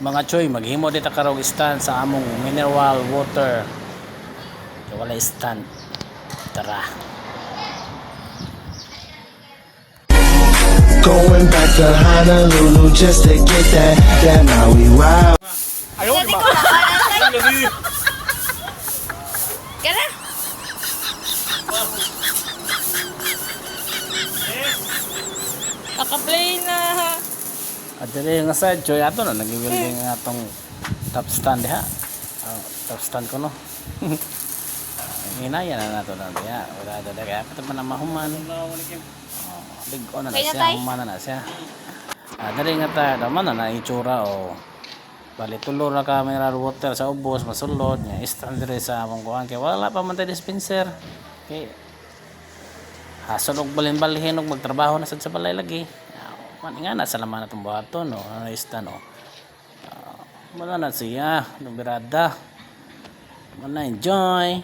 Mga choy, maghimo dito karong stand sa among mineral water. Kaya wala stand. Tara. Going back to Honolulu just to get that Maui wow. Ayaw, di ba? Kaya naka-play na. At dili nga side choy ato na nag-welding nga atong top stand ha. Top stand ko no. Hinaya na nato na diya. Wala dada kaya patag man mahuman. Big on na Kaya siya, tay? human na siya. Dali nga ta, naman na itsura o. Bali tulo ra ka mineral water sa ubos masulod nya stand dire sa among kuan kay wala pa man tay dispenser. Okay. Hasod og balhin-balhin og magtrabaho na sad sa balay lagi. Man nga na salamat atong buhaton no, stand no. Wala na siya, nubirada. Man na enjoy.